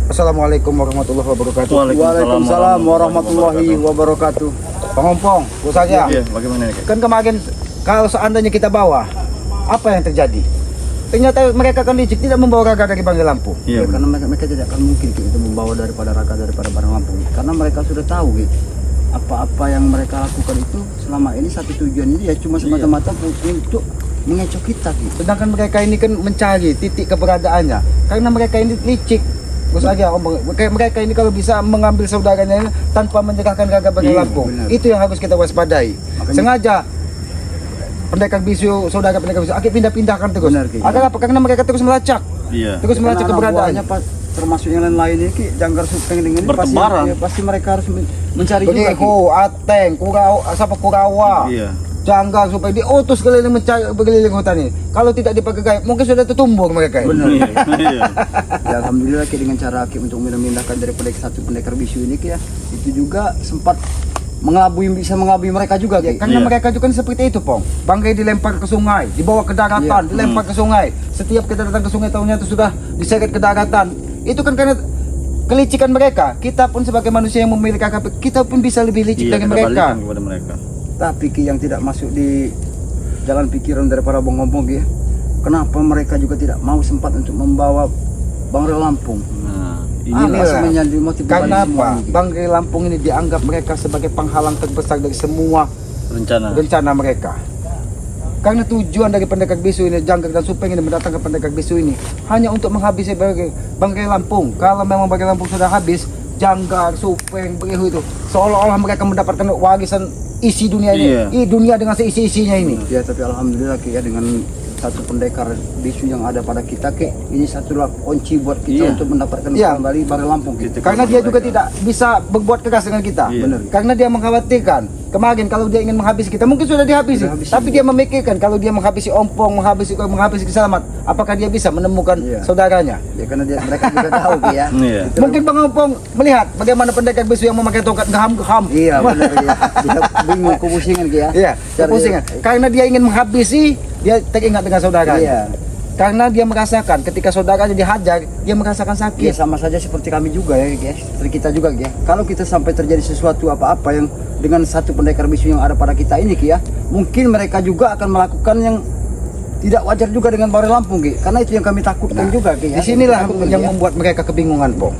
Assalamualaikum warahmatullahi wabarakatuh. Waalaikumsalam warahmatullahi wabarakatuh. Pengompong, saja. Iya, bagaimana ini? Kan kemarin kalau seandainya kita bawa, apa yang terjadi? Ternyata mereka kan licik, tidak membawa raga dari Banggai Lampung. Ya, Iya, karena mereka tidak akan mungkin itu membawa daripada raga daripada barang Lampung. Karena mereka sudah tahu gitu. Apa-apa yang mereka lakukan itu selama ini satu tujuan ini ya cuma semata-mata untuk mengecoh kita gitu. Sedangkan mereka ini kan mencari titik keberadaannya. Karena mereka ini licik. Terus aja mereka ini kalau bisa mengambil saudaranya ini tanpa menyerahkan raga Banggai Lampung. Benar. Itu yang harus kita waspadai. Sengaja pendekar bisu, saudara pendekar bisu, akhirnya pindah-pindahkan terus. Benar, Ki. Agar apa? Karena mereka terus melacak. Iya. Terus melacak keberadaannya. Pak, termasuk yang lain-lain ini Ki, Janggar Supeng dengan ini Bertebaran. pasti mereka harus mencari juga. Ki. Begitu, Ateng, Kurawa, Iya. Janggar supaya diutus keliling mencari berkeliling hutan ini. Kalau tidak dipakai mungkin sudah tertumbur mereka. Benar. Iya. Ya, alhamdulillah Ki, dengan cara Ki untuk memindahkan dari satu pendekar bisu ini Ki ya, itu juga sempat bisa mengelabui mereka juga Ki. Karena Iya. mereka juga kan seperti itu, Pong. Bangkai dilempar ke sungai, dibawa ke daratan, dilempar ke sungai. Setiap kita datang ke sungai tahunya itu sudah diseret ke daratan. Itu kan karena kelicikan mereka. Kita pun sebagai manusia yang memiliki akal, kita pun bisa lebih licik dari Kita mereka. balikan kepada mereka. Tapi Ki, yang tidak masuk di jalan pikiran daripada Bang Ngompong Ki ya, kenapa mereka juga tidak mau sempat untuk membawa Banggai Lampung? Nah, Inilah. Alasannya dimotivasi Karena semua apa? ini, Ki. Bangkai Lampung ini dianggap mereka sebagai penghalang terbesar dari semua rencana. rencana mereka. Karena tujuan dari pendekar bisu ini, Janggar dan Supeng ini mendatangkan pendekar bisu ini hanya untuk menghabisi Bangkai Lampung. Kalau memang Bangkai Lampung sudah habis, Janggar, Supeng, Begitu itu seolah-olah mereka mendapatkan warisan isi dunia ini. Iya. Dunia dengan seisi-isinya ini. Ya, tapi alhamdulillah Ki ya, dengan satu pendekar bisu yang ada pada kita Ki, ini satulah kunci buat kita Iya. untuk mendapatkan Iya. kembali Banggai Lampung Ki. Karena dia juga tidak bisa berbuat keras dengan kita. Iya. Benar. Karena dia mengkhawatirkan kemarin kalau dia ingin menghabisi kita mungkin sudah dihabisi. Sudah habisi. Tapi dia memikirkan kalau dia menghabisi Ompong, menghabisi Selamat, apakah dia bisa menemukan Iya. saudaranya? Ya, karena mereka juga tahu Ki ya. Iya. Itu- Mungkin Bang Ompong melihat bagaimana pendekar bisu yang memakai tongkat gaham-gaham. Iya, benar ya. Dia bingung kepusingan Ki ya. Iya, kepusingan. Karena dia ingin menghabisi, dia teringat dengan saudaranya. Iya. Karena dia merasakan ketika saudaranya dihajar, dia merasakan Ya, sakit. sama saja seperti kami juga ya guys, seperti kita juga ya. Kalau kita sampai terjadi sesuatu apa-apa yang dengan satu pendekar bisu yang ada pada kita ini Ki ya, mungkin mereka juga akan melakukan yang tidak wajar juga dengan Banggai Lampung Ki. Karena itu yang kami takutkan juga Ki ya. Disinilah Takutkan, yang Ki, ya. membuat mereka kebingungan, Pong.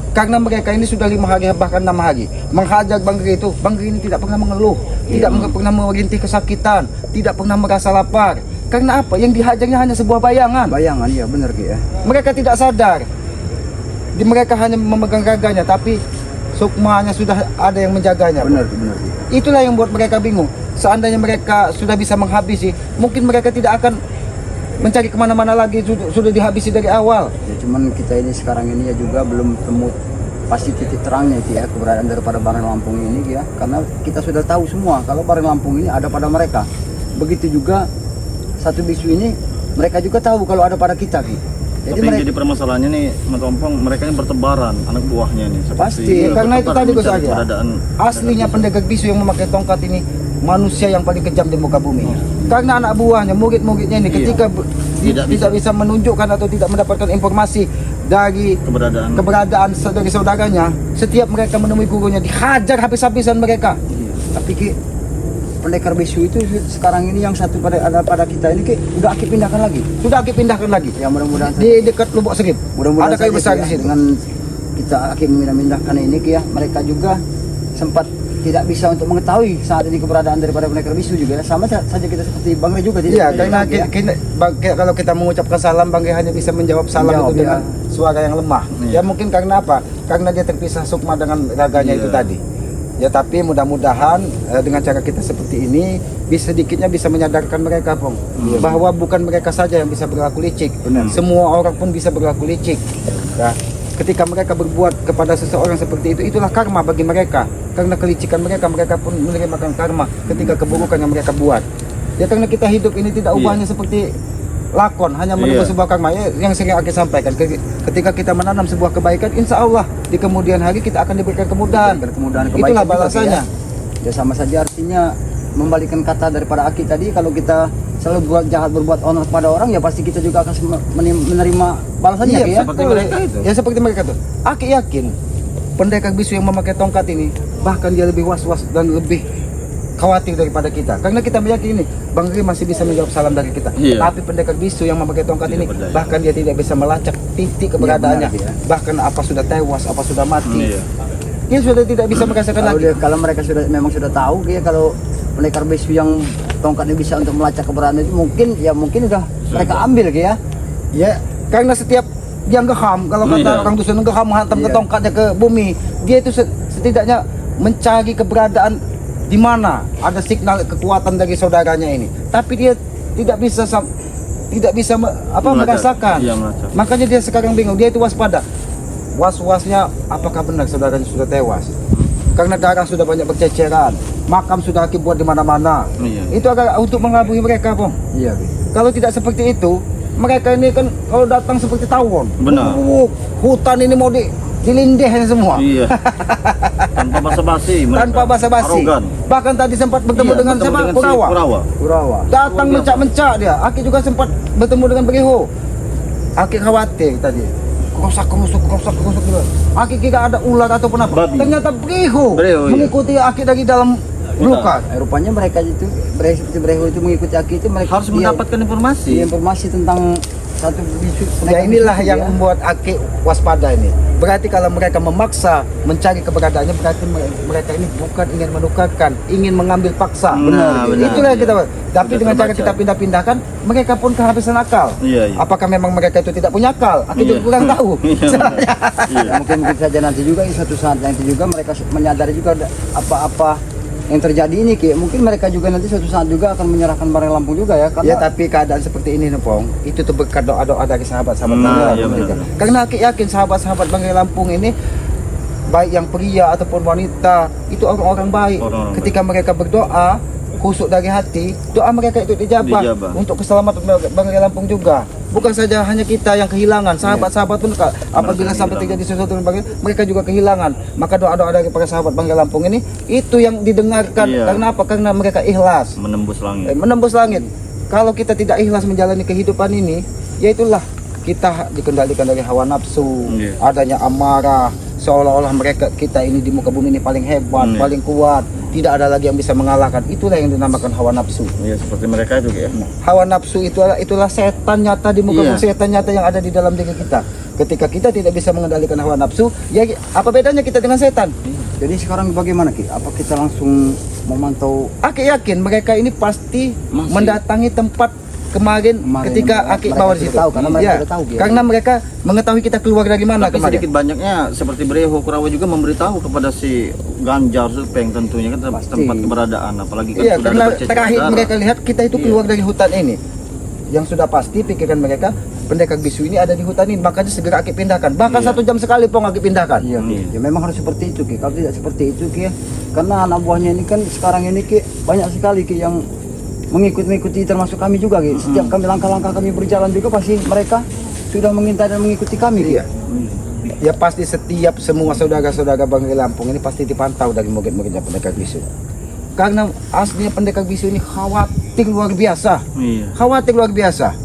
Karena mereka ini sudah 5 hari bahkan 6 hari menghajar Banggai itu. Banggai ini tidak pernah mengeluh, tidak pernah merintih kesakitan, tidak pernah merasa lapar. Karena apa? Yang dihajarnya hanya sebuah bayangan. Bayangan ya, benar Ki ya. Mereka tidak sadar. Mereka hanya memegang raganya, tapi sukmanya sudah ada yang menjaganya. Pong. Benar Ki. Itulah yang buat mereka bingung. Seandainya mereka sudah bisa menghabisi, mungkin mereka tidak akan mencari kemana-mana lagi, sudah dihabisi dari awal. Ya, cuman kita ini sekarang ini ya juga belum temu pasti titik terangnya Ki ya, keberadaan daripada Banggai Lampung ini Ki ya. Karena kita sudah tahu semua kalau Banggai Lampung ini ada pada mereka. Begitu juga satu bisu ini mereka juga tahu kalau ada pada kita Ki. Jadi Tapi yang mereka jadi permasalahannya nih, Mas Ompong, mereka yang bertebaran, anak buahnya nih. Seperti Pasti, karena itu bertebaran tadi Gus mencari Agi. keberadaan Aslinya pendekar bisu yang memakai tongkat ini manusia yang paling kejam di muka bumi. Karena anak buahnya, murid-muridnya ini ketika tidak bisa menunjukkan atau tidak mendapatkan informasi dari keberadaan dari saudaranya, setiap mereka menemui gurunya dihajar habis-habisan mereka. tapi Ki, pendekar bisu itu sekarang ini yang satu ada pada kita ini Ki, udah Aki pindahkan lagi. Sudah Aki pindahkan lagi Ya, mudah-mudahan di dekat Lubuk Serip. mudah-mudahan Ada kayu saja, besar Ki, di ya, situ. dengan kita Aki memindahkan ini Ki ya, mereka juga sempat tidak bisa untuk mengetahui saat ini keberadaan daripada pendekar bisu juga ya. Sama saja kita seperti Bang Re juga Iya, tidak. karena kalau kita mengucapkan salam, Bang Ge hanya bisa menjawab salam Menjawab, itu dengan ya. suara yang lemah. Ya mungkin karena apa? Karena dia terpisah sukma dengan raganya itu tadi. Ya, tapi mudah-mudahan dengan cara kita seperti ini sedikitnya bisa menyadarkan mereka, Pong, bahwa bukan mereka saja yang bisa berlaku licik. Benar. Semua orang pun bisa berlaku licik. Ya. Ketika mereka berbuat kepada seseorang seperti itu, itulah karma bagi mereka. Karena kelicikan mereka, mereka pun menerima karma ketika keburukan yang mereka buat. Ya, karena kita hidup ini tidak ubahnya seperti lakon, hanya menunggu sebuah karma. Ya, yang sering aku sampaikan, ketika kita menanam sebuah kebaikan, insya Allah di kemudian hari kita akan diberikan kemudahan. Kemudahan Itulah juga, balasannya. Ya sama saja artinya membalikkan kata daripada Aki tadi, kalau kita selalu buat jahat berbuat honor kepada orang, ya pasti kita juga akan menerima balasannya Iya, Ki, ya. seperti mereka itu. Ya seperti mereka tuh. Aki yakin pendekar bisu yang memakai tongkat ini bahkan dia lebih was-was dan lebih khawatir daripada kita. Karena kita meyakini Bang Ri masih bisa menjawab salam dari kita. Iya. Tapi pendekar bisu yang memakai tongkat Tidak ini berdaya. bahkan dia tidak bisa melacak titik keberadaannya. Iya, benar, Bahkan apa sudah tewas, apa sudah mati. Iya. Dia sudah tidak bisa merasakan Kalau lagi. kalau mereka memang sudah tahu ya, kalau pendekar bisu yang tongkatnya bisa untuk melacak keberadaan itu mungkin udah mereka ambil Ki, ya. Ya, karena setiap dia ngeham, kalau kata Iya. orang dusun ngeham menghantam ke Iya. tongkatnya ke bumi, dia itu setidaknya mencari keberadaan di mana ada signal kekuatan dari saudaranya ini. Tapi dia tidak bisa Melacak. merasakan. Iya, melacak. Makanya dia sekarang bingung, dia itu waspada. Was-wasnya apakah benar saudaranya sudah tewas? Karena darah sudah banyak berceceran, makam sudah Aki buat di mana-mana. Iya. Itu agak untuk mengelabui mereka, Bang. Iya Ki. Kalau tidak seperti itu, mereka ini kan kalau datang seperti tawon. Benar. Hutan ini mau dilindihkan semua. Iya. Tanpa basa-basi. mereka. Tanpa basa-basi. Arogan. Bahkan tadi sempat bertemu Iya, dengan siapa? si Kurawa. Kurawa. Datang Luar biasa. mencak-mencak dia. Aki juga sempat bertemu dengan Beriho. Aki khawatir tadi. Kerusak juga. Aki kira ada ular ataupun apa. Babi. Ternyata Beriho Beriho, iya. mengikuti Aki dari dalam luka. Rupanya mereka itu seperti Breho itu mengikuti Aki itu mereka Harus mendapatkan informasi. informasi tentang satu bisu. Ya inilah yang ya. membuat Aki waspada ini. Berarti kalau mereka memaksa mencari keberadaannya, berarti mereka ini bukan ingin menukarkan, ingin mengambil paksa. Nah, benar. Itulah yang kita. Tapi Sudah dengan cara terbaca. kita pindah-pindahkan, mereka pun kehabisan akal. Iya, iya. Apakah memang mereka itu tidak punya akal? Aki Iya. juga kurang tahu. Iya, benar. Iya. Ya, mungkin saja nanti juga suatu saat nanti juga mereka menyadari juga apa-apa yang terjadi ini Ki. Mungkin mereka juga nanti suatu saat juga akan menyerahkan barang Lampung juga ya, Ya karena tapi keadaan seperti ini Nopong, itu tuh berkat doa-doa dari sahabat-sahabat Nah, Banggai iya Lampung juga. benar. Karena Aki yakin sahabat-sahabat Banggai Lampung ini baik yang pria ataupun wanita itu orang-orang baik. Orang-orang Ketika mereka berdoa khusuk dari hati, doa mereka itu dijabah Dijabah. untuk keselamatan Banggai Lampung juga. Bukan saja hanya kita yang kehilangan, sahabat-sahabat pun apabila sampai kehilangan. terjadi sesuatu dengan Banggai, mereka juga kehilangan. Maka doa-doa dari para sahabat Banggai Lampung ini itu yang didengarkan. Iya. Karena apa? Karena mereka ikhlas. Menembus langit. Menembus langit. Kalau kita tidak ikhlas menjalani kehidupan ini, ya itulah kita dikendalikan dari hawa nafsu, Iya. adanya amarah, seolah-olah kita ini di muka bumi ini paling hebat, Iya. paling kuat, tidak ada lagi yang bisa mengalahkan. Itulah yang dinamakan hawa nafsu. Iya, seperti mereka itu ya. Hawa nafsu itulah setan nyata di muka Iya. bumi, setan nyata yang ada di dalam diri kita. Ketika kita tidak bisa mengendalikan hawa nafsu, ya apa bedanya kita dengan setan? jadi sekarang bagaimana Ki? Apa kita langsung memantau Aki yakin mereka ini pasti Masih. mendatangi tempat kemarin ketika Aki mereka bawa di sudah situ. tahu, karena mereka Ya, sudah tahu, ya. karena mereka mengetahui kita keluar dari mana Tapi kemarin. sedikit banyaknya seperti Breho Kurawa juga memberitahu kepada si Ganjar Supeng tentunya kan Pasti. tempat keberadaan, apalagi kan Iya, sudah karena ada berceceran terakhir darah. mereka lihat kita itu Iya. keluar dari hutan ini. Yang sudah pasti pikiran mereka pendekar bisu ini ada di hutan ini, makanya segera Aki pindahkan. Bahkan Iya. 1 jam sekali Pong Aki pindahkan. Iya, Ki. Iya. Ya memang harus seperti itu Ki. Kalau tidak seperti itu Ki, ya, karena anak buahnya ini kan sekarang ini Ki banyak sekali Ki yang mengikuti termasuk kami juga Ki. Setiap kami langkah-langkah kami berjalan juga pasti mereka sudah mengintai dan mengikuti kami Ki. Iya. Ya pasti setiap semua saudara-saudara Banggai Lampung ini pasti dipantau dari murid-muridnya pendekar bisu. Karena aslinya pendekar bisu ini khawatir luar biasa. Iya. Khawatir luar biasa.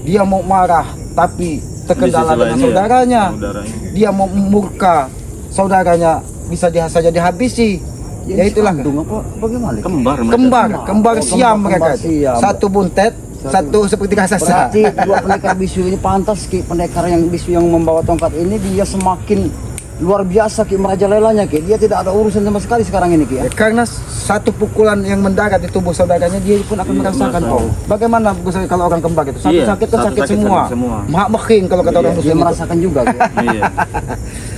Dia mau marah tapi terkendala Di sisi dengan lainnya, saudaranya. saudaranya. Dia mau murka saudaranya bisa saja dihabisi. Ya itulah Kandung apa bagaimana Ki? Kembar mereka. kembar Oh, siam kembar mereka itu. siam. Satu buntet, satu seperti raksasa. Berarti dua pendekar bisu ini pantas Ki, pendekar yang bisu yang membawa tongkat ini dia semakin luar biasa Ki, merajalelanya Ki. Dia tidak ada urusan sama sekali sekarang ini Ki ya. Karena satu pukulan yang mendarat di tubuh saudaranya dia pun akan Iya, merasakan. merasakan. Bagaimana misalnya kalau orang kembar itu? Satu Iya, sakit kan satu sakit sakit, semua. sakit semua. Mak meking kalau kata orang Dia dusun itu. merasakan juga Ki. Iya.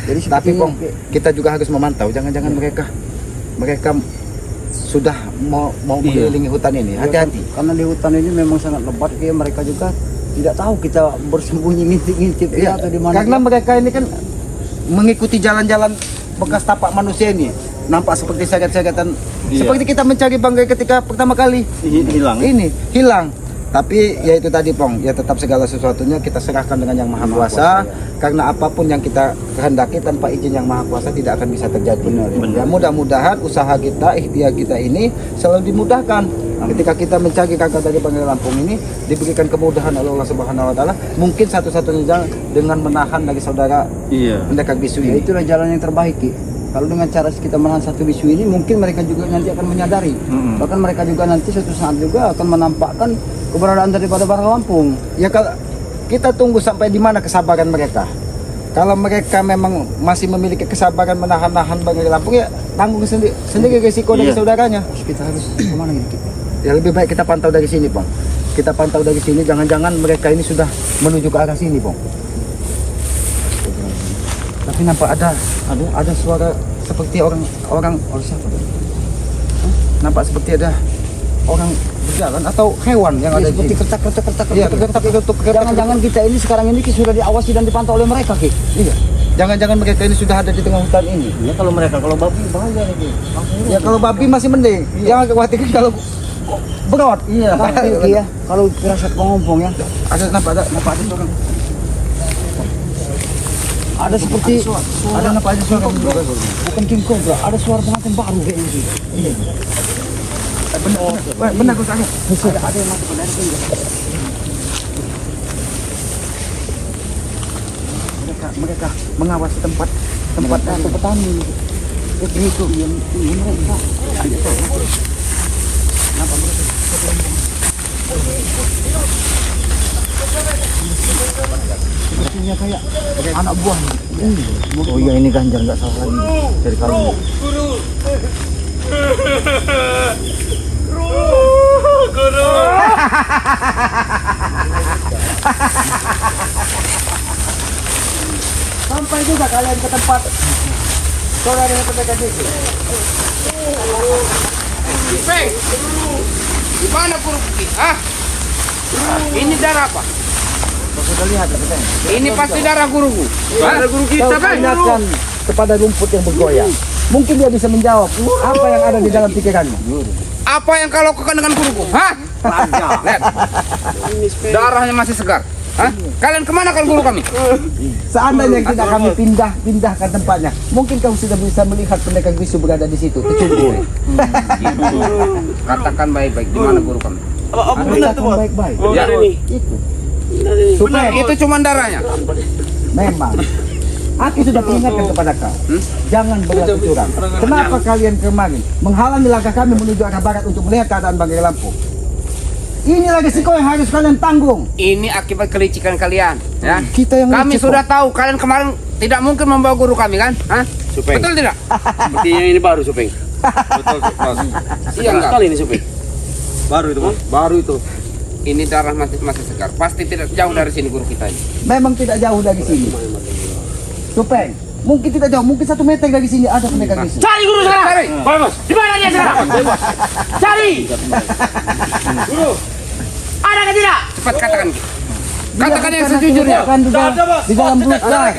Jadi Tapi sepertinya, Pong, Ki, kita juga harus memantau. Jangan-jangan mereka sudah mau Iya. mengelilingi hutan ini. Hati-hati. karena di hutan ini memang sangat lebat Ki, mereka juga tidak tahu kita bersembunyi ngintip-ngintip Ki, Iya, atau di mana. karena Ki. mereka ini kan mengikuti jalan-jalan bekas tapak manusia ini. Nampak seperti seret-seretan. Iya. Seperti kita mencari Banggai ketika pertama kali Hilang. ini hilang. Tapi ya itu tadi Pong, ya tetap segala sesuatunya kita serahkan dengan yang Maha Kuasa, karena apapun yang kita kehendaki tanpa izin yang Maha Kuasa tidak akan bisa terjadi. Ya mudah-mudahan usaha kita, ikhtiar kita ini selalu dimudahkan. Ketika kita mencari kakak dari Banggai Lampung ini diberikan kemudahan oleh Allah Subhanahu Wa Taala, mungkin satu-satunya jalan dengan menahan dari saudara pendekar bisu Ya ini. itulah jalan yang terbaik Ki. Kalau dengan cara kita menahan satu bisu ini, mungkin mereka juga nanti akan menyadari. Bahkan mereka juga nanti suatu saat juga akan menampakkan keberadaan daripada Barang Lampung. Ya kalau kita tunggu sampai di mana kesabaran mereka. Kalau mereka memang masih memiliki kesabaran menahan-nahan Banggai Lampung, ya tanggung sendiri risiko dari saudaranya. Terus kita harus kemana ini Ki? Ya lebih baik kita pantau dari sini, Pong. Kita pantau dari sini, jangan-jangan mereka ini sudah menuju ke arah sini, Pong. Tapi nampak ada suara seperti orang siapa? Nampak seperti ada orang berjalan atau hewan yang ada Seperti di sini. kertak-kertak. Iya, kertak-kertak. Jangan-jangan kita ini sekarang ini sudah diawasi dan dipantau oleh mereka Ki. Iya. Jangan-jangan mereka ini sudah ada di tengah hutan ini. Ya kalau babi bahaya nih. Ya kalau babi masih mending. Yang khawatirkan kalau berat. Iya, tapi Ki ya, kalau firasat pengompong ya, Nampak ada suara. ada seperti Ada nampak aja suara. bukan King Cobra, ada suara pengantin baru kayaknya Ki. Benar kau tanya. Ada yang masuk ke dalam sini. Mereka mengawasi tempat petani. Itu yang mereka. sepertinya kayak anak buah. Oh iya, ini Ganjar nggak salah lagi dari kali ini. Sampai juga kalian ke tempat saudara yang pendekar itu. Peng, di mana guru kita? Hah? Ini darah apa? Sudah lihat ya, Peng? Ini pasti darah guruku. Darah guru Kau kita, Peng. tanyakan kepada rumput yang bergoyang. Mungkin dia bisa menjawab apa yang ada di dalam pikiranmu. Apa yang kau lakukan dengan guruku? Hah? Lihat. Darahnya masih segar. Hah? Kalian kemana kalau guru kami? Seandainya tidak kami pindahkan tempatnya, mungkin kau sudah bisa melihat pendekar bisu berada di situ, kecubur. Katakan baik-baik di mana guru kami? Katakan baik-baik. Ya, Itu. Supaya itu cuma darahnya. memang aku sudah peringatkan kepada kau, jangan berlaku curang. Kenapa kalian kemarin menghalangi langkah kami menuju arah barat untuk melihat keadaan Banggai Lampung? Inilah resiko yang harus kalian tanggung. Ini akibat kelicikan kalian, ya. Kita yang Kami licik, sudah tahu kalian kemarin tidak mungkin membawa guru kami kan? Hah? Betul tidak? Sepertinya ini baru Supeng. Betul, Mas. Iya enggak? Sekali ini Supeng. Baru itu, Mas. Baru itu. Ini darah masih segar. Pasti tidak jauh dari sini guru kita ini. memang tidak jauh dari sini. Supeng, mungkin tidak jauh, mungkin 1 meter dari sini ada pendekar bisu. Cari guru sekarang. Cari. Baik, Mas. Di mana dia sekarang? Cari. Guru. Ada nggak tidak? Cepat katakan. Katakan yang sejujurnya. Kan di dalam belukar.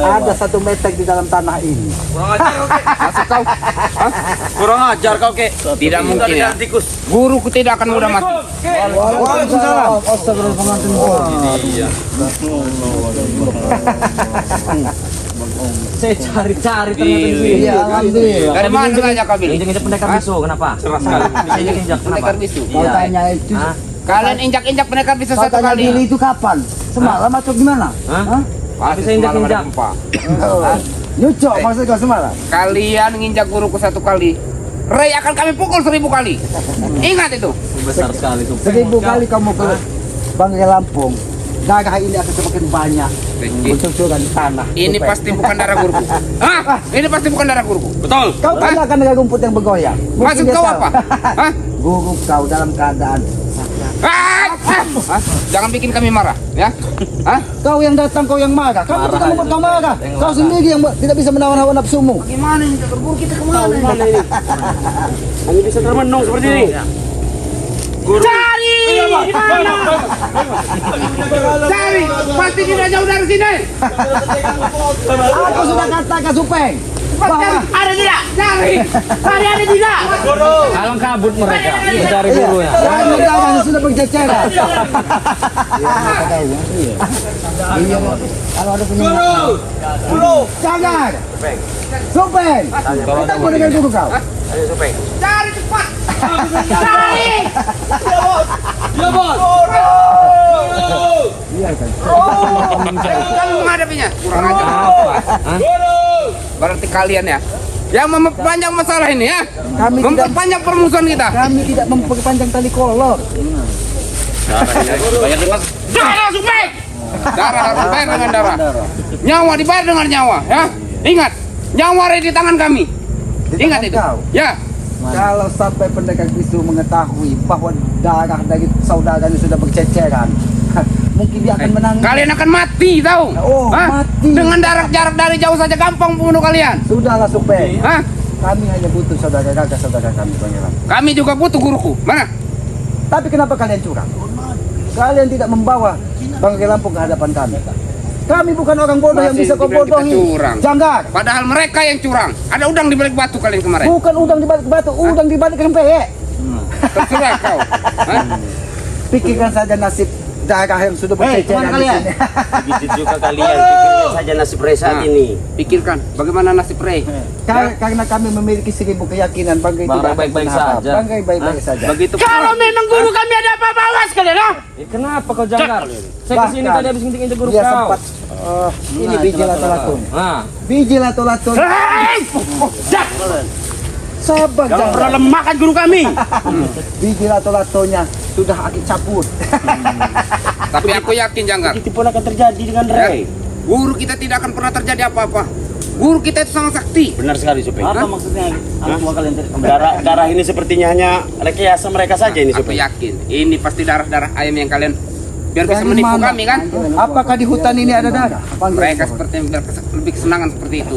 Ada 1 meter di dalam tanah ini. Masuk kau. Hah? Kurang ajar kau, Kek. Tidak mungkin ya. Tikus. Guruku tidak akan mudah mati. Waalaikumsalam. Astagfirullah pengantin. Saya cari-cari ternyata di sini. Iya, alhamdulillah. Dari mana saja kau bilang? Injak pendekar bisu, kenapa? Cerah sekali. Injak Pendekar bisu. Kau tanya itu. Kalian injak-injak pendekar bisu Kau satu tanya kali. Billy itu kapan? Semalam atau gimana? Hah? Pasti Bisa semalam ada injak-injak. gempa. Nyucok maksud kau semalam? Kalian nginjak guruku 1 kali. Ray akan kami pukul 1000 kali. Ingat itu. Besar sekali tuh. 1000 kali kamu ke Banggai Lampung, darah ini akan semakin banyak bercucuran di tanah. Ini Supeng. pasti bukan darah guruku. Hah? Ini pasti bukan darah guruku. Betul. Kau tanyakan dengan rumput yang bergoyang. Mungkin Maksud dia kau tahu. apa? Hah? Guru kau dalam keadaan Hah? Hah? Jangan bikin kami marah, ya? Hah? kau yang datang, kau yang marah. Kamu tidak membuat kau marah. Kau sendiri yang tidak bisa menawan hawa nafsumu. Gimana ini? Guru kita kemana? Mana ini? Hanya bisa termenung seperti ini. Cari! Di mana? Cari! Pasti tidak jauh dari sini. Aku sudah katakan Supeng, Cepat cari. Ada tidak? Cari. Cari ada tidak? Alang kabut mereka mencari Iya. gurunya. Kami dagang sudah berceceran. Iya. Kalau ada punya jangan. Supeng. Kita mau dengan guru kau. Cari cepat. Cari. Iya kan. Kami menghadapinya. Kurang ajar. Berarti kalian ya yang memperpanjang masalah ini ya. Kami tidak Memperpanjang permusuhan kita. kami tidak memperpanjang tali kolor. Darah supek. Darah harus bayar dengan darah. Nyawa dibayar dengan nyawa ya. Ingat, nyawa ada di tangan kami. Ingat itu. Kau. Ya. Kalau sampai pendekat bisu mengetahui bahwa darah dari saudaranya sudah berceceran, mungkin dia akan menang. Kalian akan mati tahu. Oh, Hah? mati. Dengan jarak dari jauh saja gampang membunuh kalian. Sudahlah Supeng. Hah? Kami hanya butuh saudara kami, Pangeran. Kami juga butuh guruku. Mana? Tapi kenapa kalian curang? Kalian tidak membawa Bangkai Lampung ke hadapan kami. Kami bukan orang bodoh yang Masih bisa kau dibilang kita bodohi. curang. Janggar. Padahal mereka yang curang. Ada udang di balik batu kalian kemarin. Bukan udang di balik batu, udang di balik rempeyek. Terserah kau. Hah? Pikirkan saja nasib darah yang sudah berceceran di sini. Begitu juga kalian pikirkan saja nasib Rey saat Nah, ini. Pikirkan bagaimana nasib Rey. Karena kami memiliki 1000 keyakinan Bangkai Bangkai tidak akan baik-baik kenapa. saja. Bangkai baik-baik saja. Begitu Kalau memang guru kami ada apa-apa, awas kalian ha? Kenapa kau jangkar? Saya kesini Bahkan, tadi habis ngintik guru Dia kau. sempat ini biji lato-lato. Nah, Biji lato-lato. Hei! Dak! Sabar Jangan pernah jangan. lemahkan guru kami. Biji lato-latonya sudah akik cabut. Tapi aku yakin Janggar, itu pun akan terjadi dengan ya, Rey. guru kita tidak akan pernah terjadi apa-apa. Guru kita itu sangat sakti. Benar sekali, Supeng. Apa maksudnya? Semua kalian darah ini sepertinya hanya rekayasa mereka saja ini, Aku Supeng. yakin ini pasti darah-darah ayam yang kalian biar bisa Dari menipu mana? kami kan. Apakah di hutan ini ada darah? Mereka seperti lebih kesenangan seperti itu.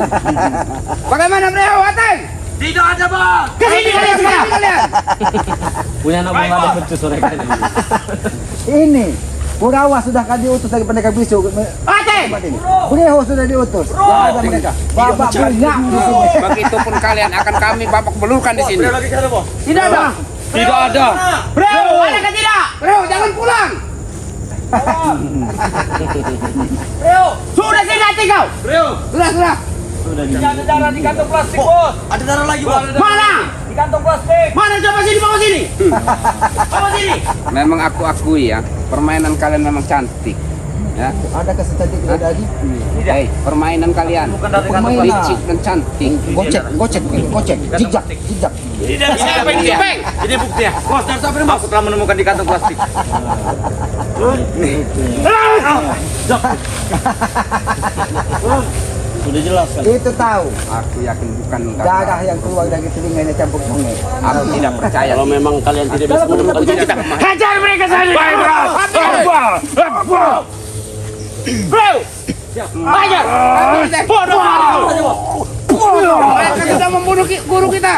Bagaimana Breo, Wateng? Tidak ada, Bang. Kesini kalian sekarang kalian. Punya anak bunga ada becus mereka ini. Ini Kurawa sudah kan diutus dari pendekar bisu. Wateng! Breho sudah diutus. Yang ada mereka. Babak bunga di sini. Begitupun kalian akan kami babak belurkan di sini. Tidak ada. Tidak ada. Bro, ada ke tidak? Breo, jangan pulang. Bro, sudah sini hati kau. Sudah. Ada darah di kantong plastik, Bos. Ada darah lagi, Bos. Mana? Di kantong plastik. Mana? Coba sini, bawa sini. Bawa sini. Memang aku akui ya, permainan kalian memang cantik. Ya. Adakah secantik itu tadi? Hei, permainan kalian Permainan. licik dan cantik. Gocek, jijak. Tidak siapa ini, Bang? Ini buktinya. Bos, dan sampai aku telah menemukan di kantong plastik. Sudah jelas kan? Itu tahu. Aku yakin bukan Darah yang keluar dari telinganya campur sungai. Aku tidak percaya. Kalau memang kalian tidak bisa menemukan Kita Hajar mereka saja. Baik, Bro. Bro. Hajar. bodoh. Mereka sudah membunuh guru kita.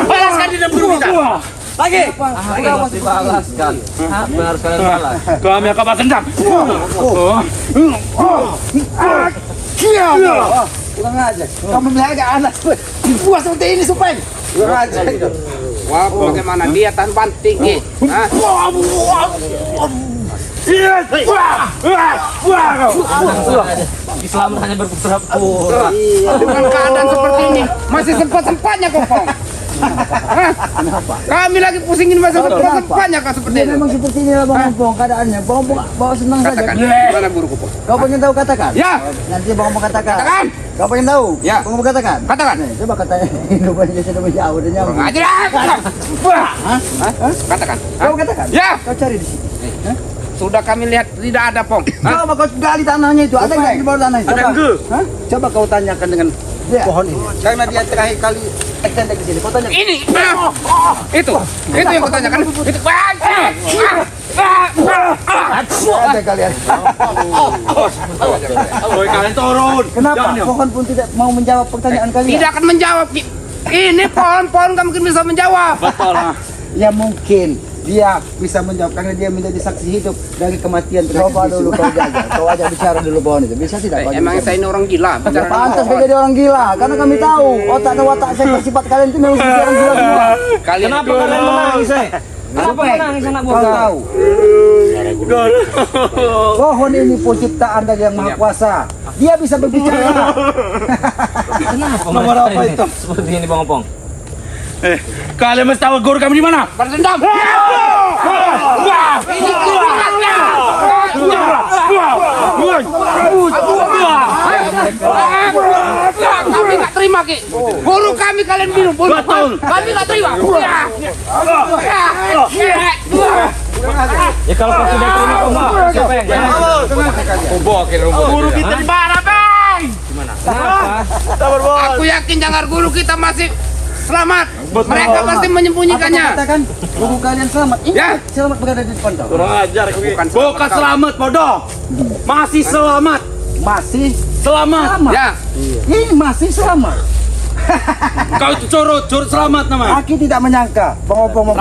Balaskan di guru kita. lagi. Harus dibalaskan. Benar kalian balas. Kami akan balas dendam. Kurang aja. Kamu melihat anak dibuat seperti ini Supeng. Kurang aja. Wah, bagaimana dia tahan banting nih? Hah? Islam hanya berpura-pura. Dengan keadaan seperti ini masih sempat-sempatnya kau Pong. Hah? Kami lagi pusingin masih sempat-sempatnya kau seperti Dia ini. memang seperti ini lah Bang Ompong keadaannya. Bang Ompong bawa senang saja. Katakan, mana guruku Pong? Kau pengen tahu katakan? Ya, Nanti Bang Ompong katakan. katakan. Kau pengen tahu? Ya. Bang Ompong katakan. Katakan. Nih, coba katanya Indonesia sudah menjauh dan nyambung. Aja dah. Katakan. Kau katakan? Ya, Kau cari di sini. sudah kami lihat tidak ada Pong. Hah? Coba kau gali tanahnya itu. Ada nggak di bawah tanah itu? Ada Coba. enggak? Hah? Coba kau tanyakan dengan pohon ini. Karena dia terakhir kali extend di sini. Kau tanya. Ini, itu yang kau tanyakan. Itu, Ada kalian. Kalian turun. Kenapa pohon pun tidak mau menjawab pertanyaan kalian? tidak akan menjawab. Ini pohon-pohon kamu mungkin bisa menjawab. Ya mungkin Dia bisa menjawab karena dia menjadi saksi hidup dari kematian Coba dulu kau jaga, kau ajak bicara dulu pohon itu. Bisa tidak? Kau Emang bicara? saya ini orang gila. Ya Bicara pantas kau jadi orang gila, karena kami tahu otak dan watak saya bersifat kalian itu memang seperti orang gila semua. kalian Kenapa kalian menangis, Kenapa menangis anak Kau buah? tahu, pohon ini pun ciptaan dari Yang Maha Kuasa. Dia bisa berbicara. Nomor apa itu? Seperti ini Bang Opong. Kalian mesti tahu guru kami di mana? berdendam. Kami nggak terima Ki. Guru kami kalian minum. Betul. Kami nggak terima. Ya kalau kau tidak terima kau mau siapa yang Guru kita di mana, Bang? Kenapa? Aku yakin jangan guru kita masih selamat. Mereka pasti menyembunyikannya. Katakan guru kalian selamat. Ini Ya. selamat berada di depan kau. Kurang ajar kau. Bukan selamat bodoh. Masih selamat. Masih Selamat. selamat. Ya. Ini masih selamat. Kau itu curut selamat namanya. Aki tidak menyangka bahwa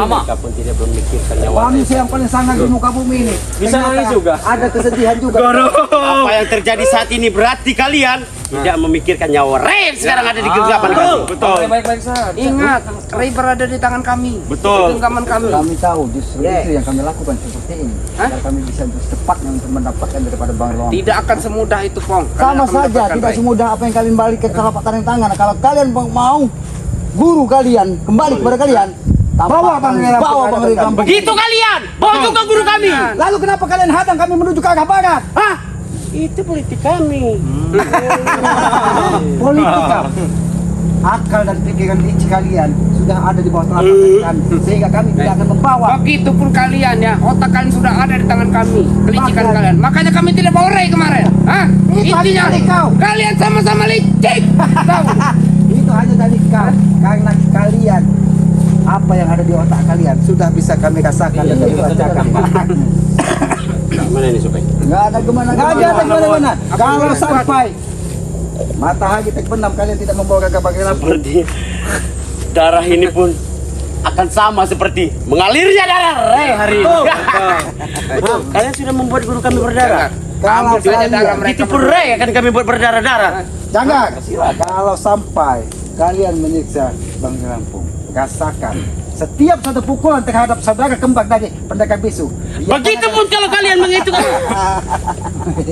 manusia yang paling sangat di muka bumi ini Bisa ternyata nangis juga. ada kesedihan juga. Apa yang terjadi saat ini berarti kalian tidak memikirkan nyawa Ray sekarang ada di genggaman kami. Betul. Baik-baik saja. Ingat, Ray berada di tangan kami. Betul. Di genggaman kami. Kami tahu justru itu yang kami lakukan seperti ini. Hah? Agar kami bisa secepatnya untuk mendapatkan daripada Bang Roang. Tidak akan semudah itu, Pong. Kalian Sama akan saja, mendapatkan tidak Ray. semudah apa yang kalian balikan ke telapak tangan. Kalau kalian mau guru kalian kembali kepada kalian, Bawa Bang Rambut. bawa Bang Rambut. Begitu kalian. Bawa juga guru kami. Lalu kenapa kalian hadang kami menuju ke arah barat? Hah? Itu politik kami. Politika. Akal dan pikiran licik kalian sudah ada di bawah telapak tangan sehingga kami tidak akan membawa. Begitupun kalian ya, otak kalian sudah ada di tangan kami, kelicikan Bahkan- kalian. Makanya kami tidak bawa Ray kemarin. Hah? Itu Intinya hanya dari kau. kalian sama-sama licik. Tahu? Itu hanya dari kau karena kalian apa yang ada di otak kalian sudah bisa kami rasakan dan kami bacakan. Mana ini Supeng? Nggak ada kemana Nggak ada kemana-mana. Kalau sampai matahari terbenam kalian tidak membawa kabar lampu. Seperti darah ini pun akan sama seperti mengalirnya darah Ray hari ini. Betul. Kalian sudah membuat guru kami berdarah. Kalau Ambil saja darah kalian, mereka. Itu pun Ray akan kami buat berdarah-darah. jangan. Kalau sampai kalian menyiksa Bang Lampung, rasakan setiap satu pukulan terhadap saudara kembar dari pendekar bisu. Begitupun kalau kalian menghitung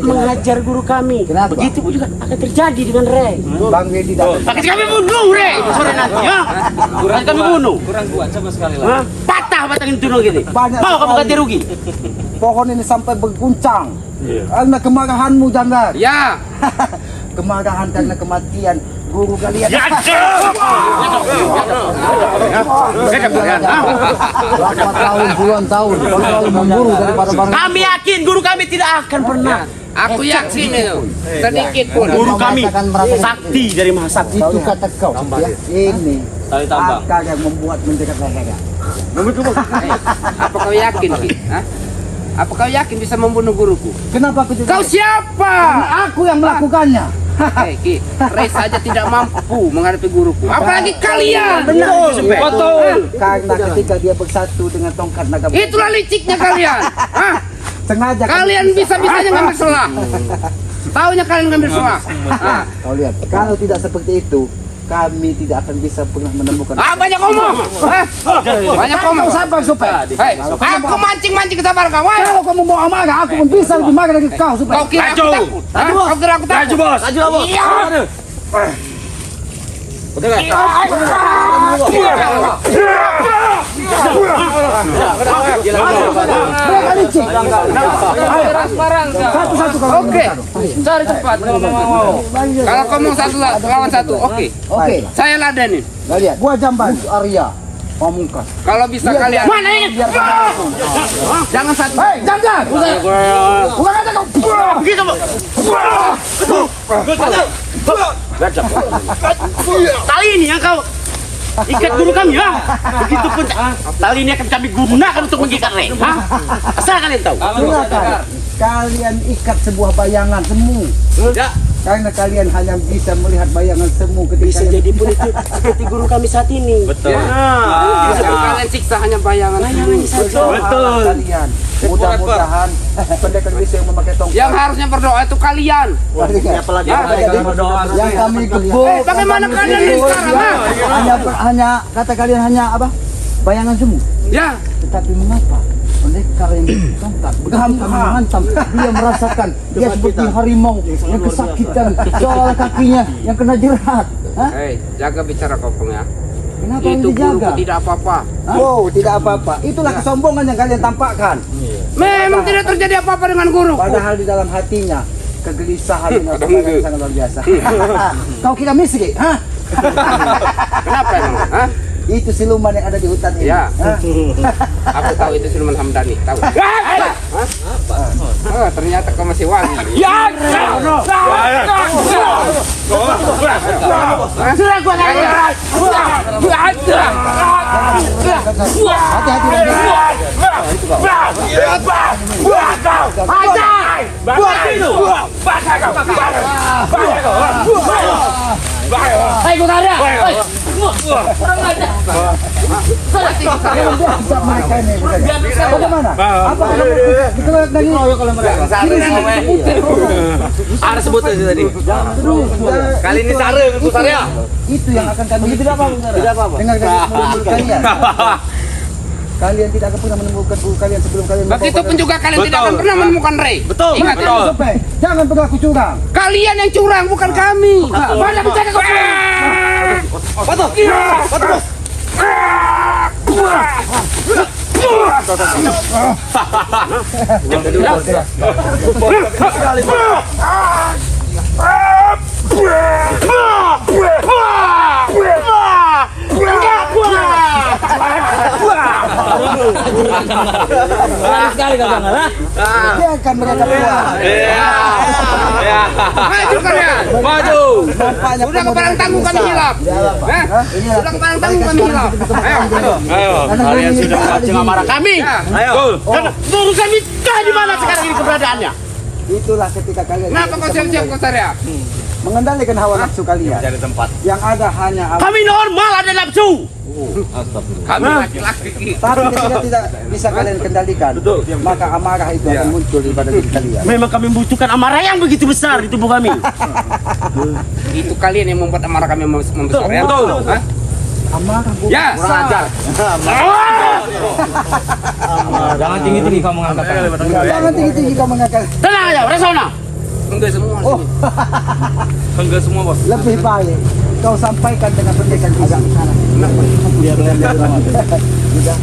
mengajar guru kami. Kenapa? Begitu pun juga akan terjadi dengan Ray. Bang Wedi tidak. Akan kami bunuh Ray sore nanti ya. Akan kami bunuh. Kurang kuat coba sekali lah. Hah? Patah batang itu gini. Banyak Mau kamu sekali. ganti rugi? Pohon ini sampai berguncang karena kemarahanmu, Janggar. Ya, Kemarahan karena kematian guru kalian. Ya, Berapa tahun, puluhan tahun, kalau selalu memburu daripada Bang Rambut. kami yakin guru kami tidak akan pernah. aku yakin itu. Sedikit pun. Guru kami Merasakan merasa sakti dari maha sakti. Itu kata kau, ya. Ini Tali tambang. akar yang membuat menjerat lehernya. Apa kau yakin, Ki? Hah? Apa kau yakin bisa membunuh guruku? Kenapa aku tidak? Kau siapa? Karena aku yang melakukannya. Hei, Ki, Ray saja tidak mampu menghadapi guruku. Apalagi kalian. Betul. Karena ketika dia bersatu dengan tongkat naga besar, Itulah liciknya kalian. Hah? sengaja Kalian bisa-bisanya ngambil selah. Taunya kalian ngambil selah. Hah? Kau lihat, kalau tidak seperti itu, kami tidak akan bisa pernah menemukan. Banyak ngomong. Hah? Banyak ngomong. Sabar supaya. Hei, aku mancing-mancing kesabaran kau. Hei. Kalau kamu mau amarah, aku pun bisa lebih marah dari kau supaya. Kau kira aku takut? Hah? Kau kira aku takut? Bos. Iya. Mereka licik. Satu-satu kau. Oke, cari cepat. Kalau kau mau satu lawan satu, oke. Oke. Saya ladenin. Nggak lihat. Gua jamban. Arya, Pamungkas. Kalau bisa kalian. Mana ini? Jangan satu. Hei, jangan. Bukan kata kau. Begitu, Bu. Tali ini yang kau ikat guru kami ya. Begitupun tali ini akan kami gunakan untuk mengikat Ray. Hah? Asal kalian tahu. Silakan. Kalian ikat sebuah bayangan semu. Ya, Karena kalian hanya bisa melihat bayangan semu ketika Bisa jadi pun itu seperti guru kami saat ini. Betul. Bisa kalian siksa hanya bayangan. Betul. Kalian mudah-mudahan pendekar bisa yang memakai tongkat. Yang harusnya berdoa itu kalian. Apalagi Ya, mereka berdoa. Yang kami gebuk. Bagaimana kalian ini sekarang? Hanya kata kalian hanya apa? Bayangan semu. Ya, Tetapi mengapa pendekar yang tongkat kami menghantam, dia merasakan dia seperti harimau yang kesakitan soal kakinya yang kena jerat. Hah? hei, jaga bicara kopong ya. Kenapa Itu harus dijaga? guruku tidak apa-apa. Hah? Oh, tidak apa-apa. Itulah kesombongan yang kalian tampakkan. Memang tidak terjadi apa-apa dengan guru. Padahal di dalam hatinya kegelisahan dan waspada yang sangat luar biasa. Kau kira miskin? Hah? Kenapa emang? Hah? Itu siluman yang ada di hutan ini. Ya. Hah? Aku tahu itu Sulaiman Hamdani. Tahu? Hah? Oh, ternyata kau masih wangi. Ya. Sudah gua tanya. Hei, gua ada. Bisa mereka ini. Bagaimana? Apa dikelola dari Ada sebut tadi. Kali ini sare kan Sarya. itu yang akan kami tidak apa-apa. Dengar dari mulut kalian. Kalian tidak akan pernah menemukan guru kalian sebelum kalian Begitupun juga kalian tidak akan pernah menemukan Ray. Betul. Ingat ya. Sampai jangan berlaku curang. Kalian yang curang, bukan kami. Mana bicara kau? Biarkan mereka keluar. Maju kalian. Maju. Nampaknya Sudah kepalang tanggung kami hilap. Sudah kepalang tanggung kami hilap. Ayo. Kalian sudah pancing amarah kami. Ya. Ayo. Dan guru kami di mana sekarang ini keberadaannya? Itulah ketika kalian Kenapa kau siap-siap kau Sarya? mengendalikan hawa nafsu kalian. Cari tempat. Yang ada hanya Kami normal ada nafsu. Kami laki-laki. tapi ketika tidak bisa kalian kendalikan, maka amarah itu akan muncul daripada diri kalian. Memang kami membutuhkan amarah yang begitu besar di tubuh kami. Itu kalian yang membuat amarah kami membesar ya? Betul. Hah? Amarah bukan Ya. Ajar. Jangan tinggi-tinggi kamu mengangkat tangan. jangan tinggi-tinggi kau mengangkat. Tenang aja, resona. Enggak semua. Oh, Enggak semua, Bos. lebih baik kau sampaikan dengan pendekar juga.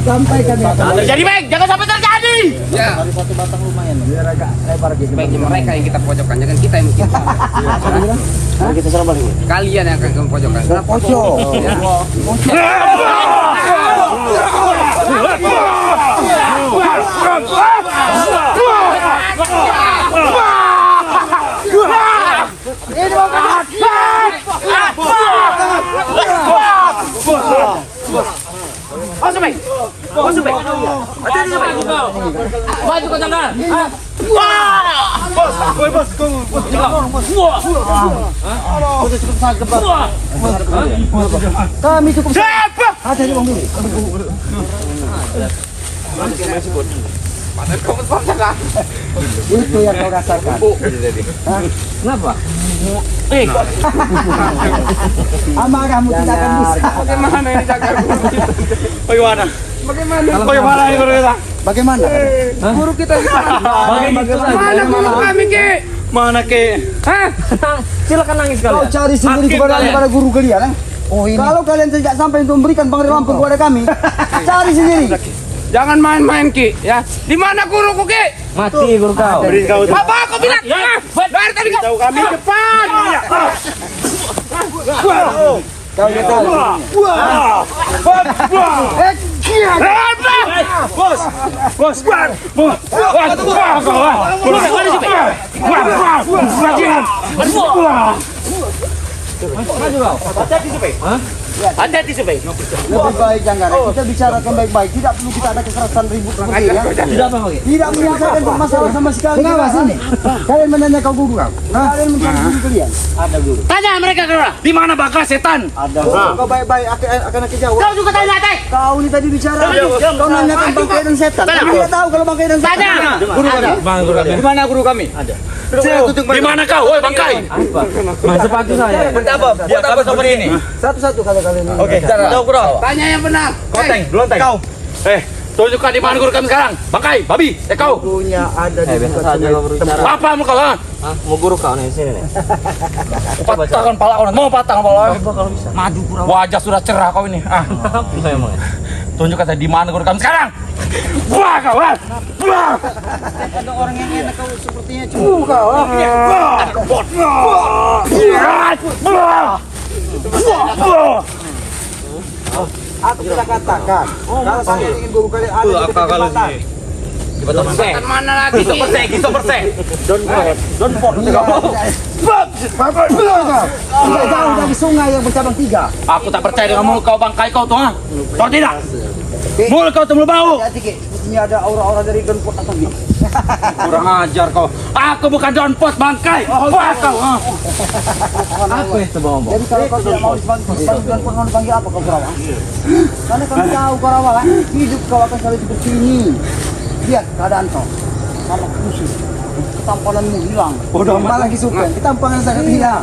Sampaikan dengan pendekar. Terjadi baik, jangan sampai terjadi. Ya. Biar agak lebar gitu. Baiknya mereka yang kita pojokkan, jangan kita yang mungkin. Kita serang balik. Kalian yang akan kami pojokkan. Pocok. Masuk baik. Masuk baik. Maju ke tangga. Kami cukup ada di mobil. Itu yang kau rasakan. Kenapa? Amarahmu tidak akan bisa. Bagaimana ini jaga guru kita? Bagaimana? Bagaimana ini guru kita? Bagaimana? Guru kita mana guru kami Ki? Mana ke? Hah? Kau cari sendiri kepada guru kalian. Oh ini. Kalau kalian tidak sampai untuk memberikan pengetahuan kepada kami, cari sendiri. Jangan main-main Ki, ya. Di mana guruku Ki? Mati guru kau. Beri kau itu. Apa aku bilang? Dari tadi kau Kami depan. Kau lihat tahu. Bos. Bos. Bos. Hati-hati Supeng. Lebih baik jangan. Kita bicarakan baik-baik. Tidak perlu kita ada kekerasan ribut seperti ya. Tidak menyelesaikan masalah sama sekali. Kenapa sini? Kalian menanya kau guru kau? Kalian mencari guru kalian. Ada guru. Tanya mereka kau. Di mana Bangka setan? Ada. Kau baik-baik akan aku jawab. Kau juga tanya, Teh. Kau ini tadi bicara. Kau nanyakan bangkai dan setan. Tanya. Kau tidak tahu kalau bangkai dan setan. Tanya. Guru kami. Di mana guru kami? Ada. Di mana kau? Woi Bangkai. Sepatu saya. Buat apa seperti ini? Satu-satu kalau kalian ini. Oke, tahu kurang. Tanya yang benar. Belum kau. Tunjukkan di mana guru kami sekarang. Bangkai, babi, kau. Gurunya ada di dekat Apa mau kau? Mau guru kau nih sini nih. Patahkan pala kau. Mau patahkan pala. Maju pura. Wajah sudah cerah kau ini. Tunjukkan saya di mana guru kami sekarang. Wah kau. Wah. ada orang yang enak kau sepertinya cuma kau. Aku sudah katakan. Kalau kalian ingin guru kalian ada di dekat Setan mana lagi? Kisah persek. Don't port. Tidak jauh dari sungai yang bercabang 3. Aku tak percaya dengan mulut kau Bangkai kau tuh. Kau tidak. Mulut kau tuh bau. Hati-hati, sepertinya ada aura-aura dari Don Port atau gitu. Kurang ajar kau. Aku bukan Don Pos Bangkai. Wah kau. Apa itu bang? Jadi kalau kau tidak mau dipanggil Don Port mau dipanggil apa kau Kurawa? Karena kau tahu Kurawa kan hidup kau akan selalu seperti ini. Lihat keadaan kau, sama khusus, ketampananmu hilang. Tambah lagi suka, ketampangan sangat hilang.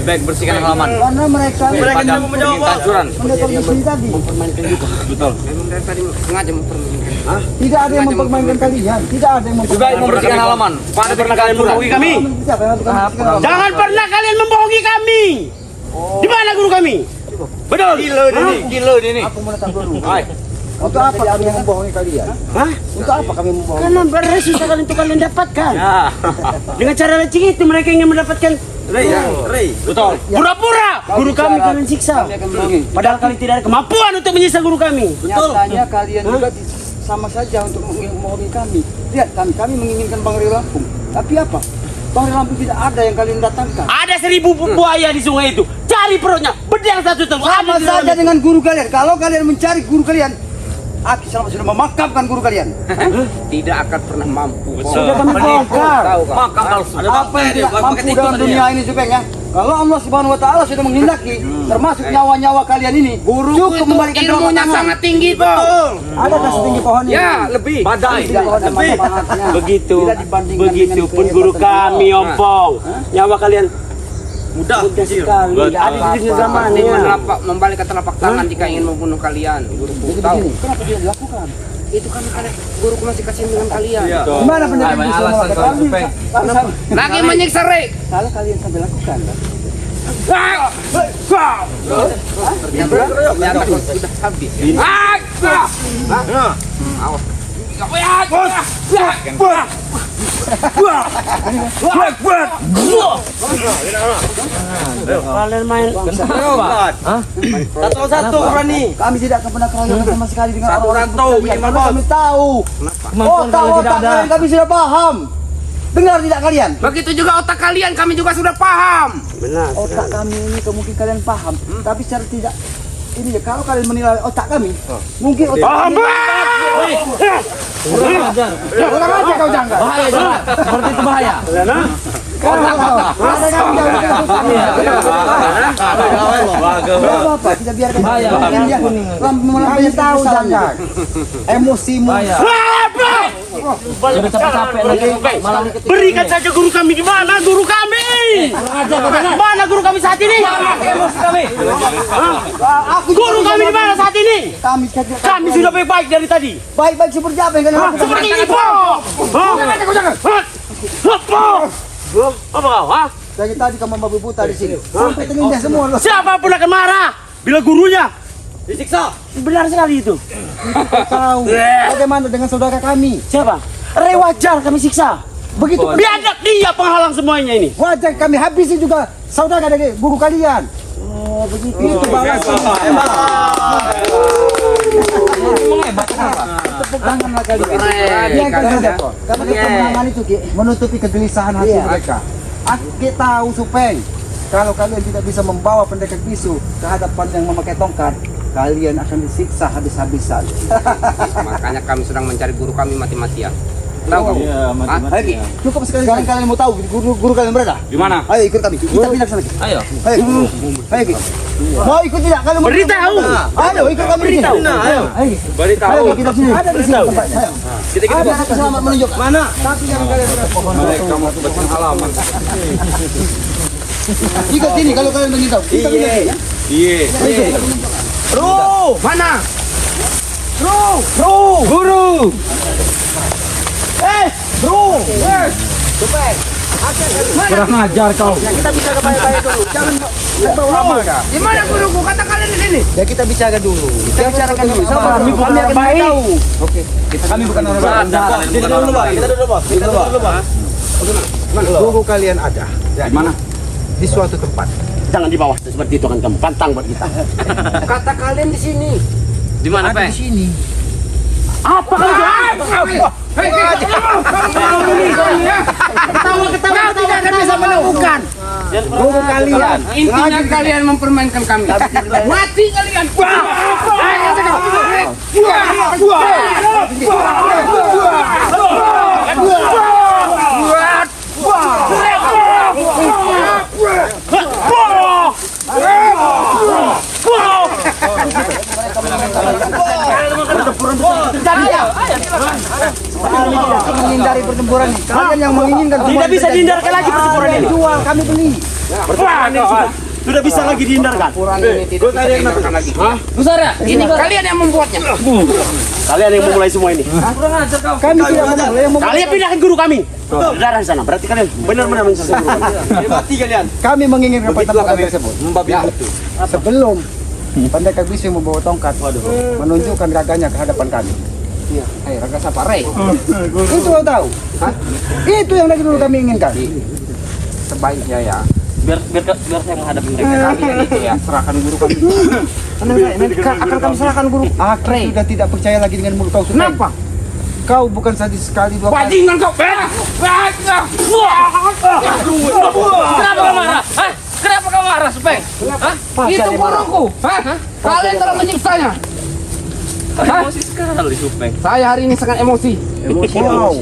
Baik, bersihkan halaman. Karena mereka Daripada bikin tancuran. mendekor di sini tadi. Betul. Tidak ada yang mempermainkan kalian. Tidak ada yang Baik, membersihkan halaman. Pada pernah kalian membohongi kami? Siapa yang mempermainkan kalian? Jangan pernah kalian membohongi kami. Di mana guru kami? Betul. Gila ini. Aku mau datang dulu. Untuk apa kami yang membohongi kalian? Hah? Untuk apa kami membohongi? Karena beres susah kalian untuk kalian dapatkan. Dengan cara leceh itu mereka ingin mendapatkan. Betul. Pura-pura guru kami kalian siksa. Padahal kalian tidak ada kemampuan untuk menyiksa guru kami. Nyatanya kalian juga sama saja untuk membohongi kami. Lihat kami menginginkan Bang Rio Lampung. Tapi apa? Bang Rio Lampung tidak ada yang kalian datangkan. Ada 1000 buaya di sungai itu. Cari perutnya. Bedang satu terus. Sama saja dengan guru kalian. Kalau kalian mencari guru kalian, Aki selama sudah memakamkan guru kalian. Tidak akan pernah mampu. Sudah kami bongkar. Makam palsu. Apa yang tidak mampu dalam dunia ini Supeng ya? Kalau Allah Subhanahu Wa Taala sudah menghendaki, termasuk nyawa-nyawa kalian ini, cukup membalikan Ilmunya sangat tinggi tuh. Adakah setinggi pohon ini? Ya, lebih. Badai. Begitupun guru kami ompong. Nyawa kalian Mudah. sekali. Tidak ada di zaman Ini ya. membalikan telapak tangan jika ingin membunuh kalian. Guruku tahu. Kenapa tidak dilakukan? Itu kan kalian guruku masih kasihan dengan kalian. Gimana pendapat di sana? Lagi menyiksa Rek. Kalau kalian sampai lakukan, Ternyata kau sudah habis. Kalian main Satu-satu berani. kami tidak akan pernah keroyokan sama sekali dengan orang-orang Satu-satu, seperti kalian. minimal, Karena kami tahu. Otak kalian kami sudah paham. Dengar tidak kalian? Begitu juga otak kalian, kami juga sudah paham. Otak kami ini mungkin kalian paham, tapi secara tidak ini ya, kalau kalian menilai otak kami, mungkin otak kami kurang aja kau janggal. bahaya jangan. Seperti itu bahaya. Apa? Tidak biarkan dia melampaui tahu janggal. Emosimu. Sudah capek-capek lagi malah berikan saja guru kami. Di mana guru kami? Mana guru kami saat ini? Guru kami di mana saat ini? Kami sudah baik-baik dari tadi. Baik-baik seperti apa yang kalian lakukan? Seperti ini, Po. Apa kau? Dari tadi kamu membabi buta di sini. Sampai telinga semua loh. Siapapun akan marah bila gurunya disiksa. Benar sekali itu. Tahu. Bagaimana dengan saudara kami? Siapa? Wajar kami siksa. Begitu Biadab dia penghalang semuanya ini. wajar kami habisi juga saudara dari guru kalian. Oh, begitu. Itu balasan. Tepuk tanganlah kalian. Biarkan saja kok. Karena kemenangan itu Ki, menutupi kegelisahan hati mereka. Kita tahu Supeng, Kalau kalian tidak bisa membawa pendekar bisu ke hadapan yang memakai tongkat, kalian akan disiksa habis-habisan. Makanya kami sedang mencari guru kami mati-matian. Tahu kamu? Iya, mati-mati. Ayo, cukup sekali kalian mau tahu guru kalian berada? Di mana? Ayo ikut kami. Kita pindah ke sana. Ayo. Ayo. Ayo. Mau ikut tidak? Kalian mau Beritahu. Ayo ikut kami. Beritahu. Ayo. Ayo. Beritahu. Ayo kita sini. Ada di sini tempat. Ayo. Kita Ada selamat menunjuk. Mana? Tapi jangan kalian Mereka mau berpengalaman. ikut sini kalau kalian ingin tahu. Kita pindah sini ya. Iya. Bro, mana? Guru! Bro. Kurang ajar kau. Kita bicara baik-baik dulu. Jangan bawa amarah. Di mana guruku? Kata kalian di sini. Ya kita bicara dulu. Kita bicarakan dulu. Sabar. Kami bukan Kami orang akan baik. tahu. Oke, kami bukan orang baik. Kita dulu, Bang. Kita dulu, Bos. Kita dulu, Bang. Guru kalian ada Di mana? di suatu tempat. Jangan di bawah seperti itu kan kamu pantang buat kita. Kata kalian di sini. Di mana, Pak? Sini. Apa kamu? Ketawa tidak akan bisa menemukan. Guru kalian. Intinya kalian mempermainkan kami. Mati kalian. Menghindari pertempuran ini. Kalian yang menginginkan Tidak bisa dihindarkan lagi pertempuran ini. Jual kami beli. Pertempuran ini sudah bisa lagi dihindarkan. Pertempuran ini tidak bisa dihindarkan lagi. Busara, ini kalian yang membuatnya. Kalian yang memulai semua ini. Kami tidak mau yang Kalian pindahkan guru kami. Darah di sana. Berarti kalian benar-benar menyelesaikan guru kami. Mati kalian. Kami menginginkan pertempuran tersebut. Membabi butuh. Sebelum pendekar bisu membawa tongkat menunjukkan raganya ke hadapan kami. Ayo, raga siapa? Rey. Itu kau tahu? Itu yang dari dulu kami inginkan. Sebaiknya ya. Biar saya menghadapi mereka. Kalian itu ya, serahkan guru kami. Nanti akan kami serahkan guru. Aku sudah tidak percaya lagi dengan mulut kau. Kenapa? Kau bukan saja sekali dua kali. Bajingan kau. Kenapa kau marah? Hah? Kenapa kau marah, Supeng? Hah? Itu guruku. Hah? Kalian telah menyiksanya. Emosi sekali, Supeng. Saya hari ini sangat emosi. Wow.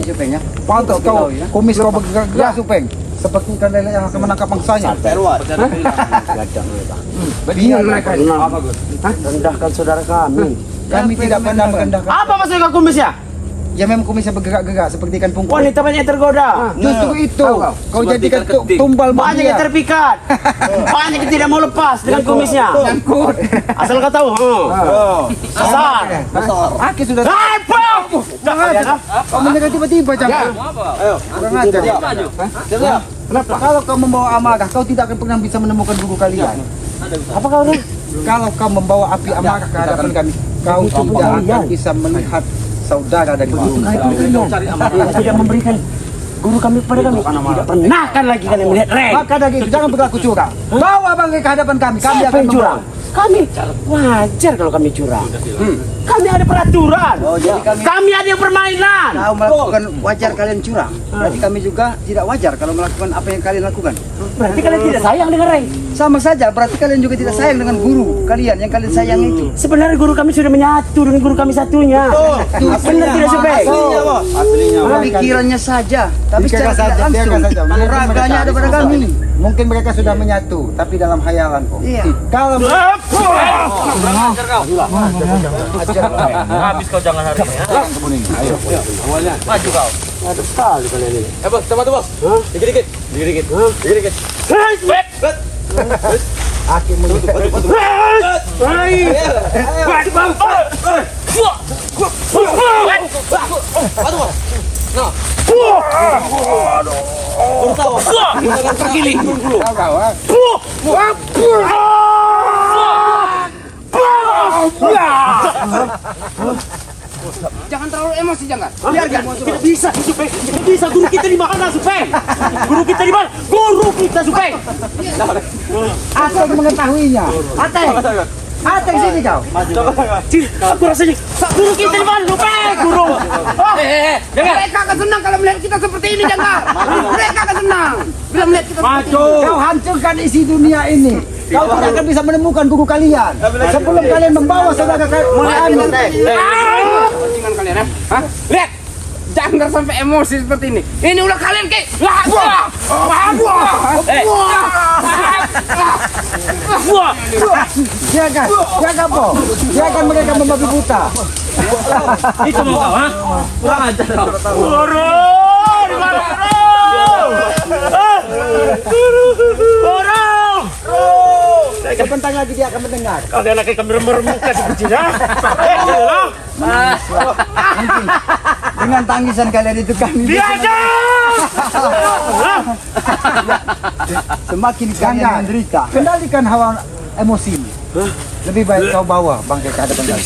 Pantas kau, kumis kau bergerak-gerak, Supeng. Seperti ikan lele yang akan menangkap mangsanya. Bajingan mereka ini. Rendahkan saudara kami. Kami tidak pernah merendahkan. Apa maksudnya kumisnya? Ya memang kumisnya bergerak-gerak seperti ikan punggung. Wanita banyak tergoda. Justru itu. Kau jadikan tumbal Banyak yang dia. terpikat. Banyak yang tidak mau lepas dengan kumisnya. Asal kau tahu. Asal. Aki sudah. Jangan. Kau menyerah tiba-tiba, jangan. Kurang ajar. Kenapa? Kalau kau membawa amarah, kau tidak akan pernah bisa menemukan guru kalian. Apa kau ini? Kalau kau membawa api amarah ke hadapan kami, kau tidak akan bisa melihat saudara dari guru. Tidak memberikan guru kami kepada kami. Tidak pernah kan lagi kalian melihat Rey. Maka dari itu jangan berlaku curang. Bawa bangkai ke hadapan kami. Kami Siapa akan yang curang? Kami wajar kalau kami curang. Kami ada peraturan. Kami ada yang permainan. tahu melakukan wajar kalian curang. Berarti kami juga tidak wajar kalau melakukan apa yang kalian lakukan. Berarti kalian tidak sayang dengan Rey. Sama saja, berarti kalian juga tidak sayang dengan guru kalian yang kalian sayang itu. Sebenarnya guru kami sudah menyatu dengan guru kami satunya. Benar tidak Supeng? Aslinya, Bos. Pikirannya saja, tapi Biarkan secara saja, tidak biarkan saja. langsung. Mungkin Raganya mereka- ada pada kami. Mungkin mereka sudah menyatu, tapi dalam hayalan kok. Iya. Kalau Habis kau jangan hari ini. Maju kau. Ada sekali kalian ini. Bos, coba tuh, Bos. Dikit-dikit. Dikit-dikit. Dikit-dikit. Aki menginginkan Jangan terlalu emosi, jangan. Biarkan. Tidak bisa, Supeng. Tidak bisa. Guru kita di mana, Supeng? Guru kita di mana? Guru kita, Supeng. Ateng mengetahuinya. Ateng sini kau. Cih, aku rasanya. Guru kita di mana, Supeng? Guru. Mereka akan senang kalau melihat kita seperti ini, jangan. Mereka akan senang. Bila melihat kita Kau hancurkan isi dunia ini. Kau tidak akan bisa menemukan guru kalian sebelum kalian membawa saudara kalian. Jangan kalian ya. Hah? Lihat. Jangan sampai emosi seperti ini. Ini ulah kalian kayak. Jaga po. Jaga mereka membabi buta. Itu mau kau, ha? Kurang ajar kau. Sebentar lagi dia akan mendengar. Kalian lagi mermuka seperti ha? Dengan tangisan kalian itu kami semakin kalian menderita. Kendalikan hawa emosi. Lebih baik kau bawa bangkai ke hadapan kami.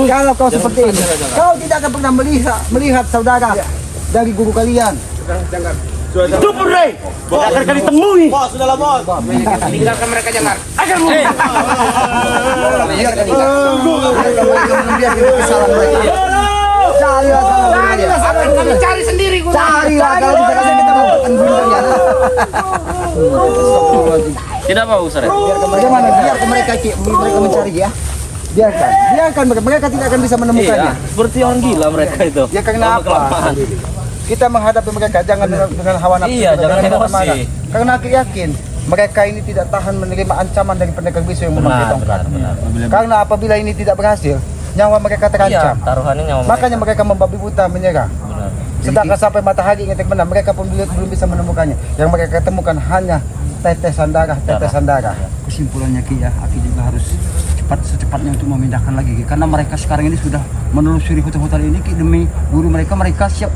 Kalau kau seperti ini, kau tidak akan pernah melihat saudara dari guru kalian. Cukup, Rey. Akan kali temui. Tinggalkan mereka jangan. Akan mu. Akan kami cari sendiri guru. Carilah kalau bisa kasih kita makan guru kalian. Tidak apa Ustaz. Bagaimana? Biar mereka mencari ya. Biarkan mereka tidak akan bisa menemukannya. Seperti orang gila mereka itu. Ya karena apa? Kita menghadapi mereka jangan dengan hawa nafsu. Iya, jangan emosi. marah. Karena aku yakin mereka ini tidak tahan menerima ancaman dari pendekar bisu yang memakai tongkat. Karena apabila ini tidak berhasil, nyawa mereka terancam. Taruhannya nyawa Makanya mereka membabi buta menyerang. Sedangkan sampai matahari ingin terbenam, mereka pun belum bisa menemukannya. Yang mereka temukan hanya tetesan darah. Kesimpulannya Ki ya, Aki juga harus secepatnya untuk memindahkan lagi Ki. Karena mereka sekarang ini sudah menelusuri hotel-hotel ini Ki, demi guru mereka siap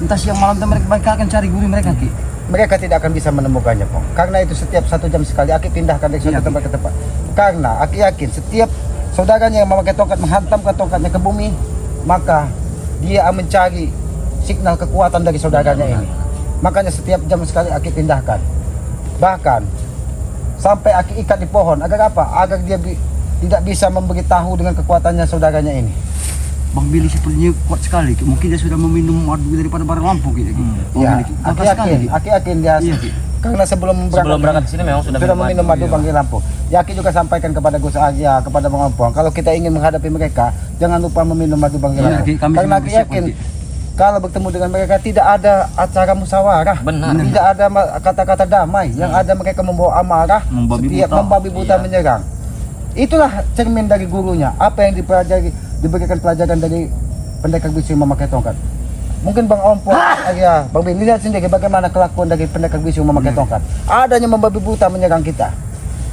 entah siang malam mereka akan cari guru mereka Ki. Mereka tidak akan bisa menemukannya, Pong. Karena itu setiap 1 jam sekali Aki pindahkan dari satu tempat ke tempat. Karena Aki yakin setiap saudaranya yang memakai tongkat menghantamkan tongkatnya ke bumi, maka dia akan mencari signal kekuatan dari saudaranya ini. Makanya setiap jam sekali Aki pindahkan. Bahkan sampai Aki ikat di pohon agar apa? Agar dia tidak bisa memberitahu dengan kekuatannya saudaranya ini. Bang Billy sepertinya kuat sekali Ki. Mungkin dia sudah meminum madu daripada barang lampu Ki. Ya, Aki yakin dia. Iya, Ki. Karena sebelum berangkat ke sini memang sudah meminum madu Bangkai Lampu. Ya, Aki juga sampaikan kepada Gus Agia, kepada Bang Ampong, kalau kita ingin menghadapi mereka, jangan lupa meminum madu Bangkai Lampu. Ki, kami Karena juga Aki siap, yakin Ki. kalau bertemu dengan mereka tidak ada acara musyawarah, tidak ada kata-kata damai, yang ada mereka membawa amarah, membabi buta menyerang. Itulah cermin dari gurunya. Apa yang diberikan pelajaran dari pendekar bisu yang memakai tongkat. Mungkin Bang Ompong, ya, Bang Bin, lihat sendiri bagaimana kelakuan dari pendekar bisu yang memakai tongkat. Adanya membabi buta menyerang kita.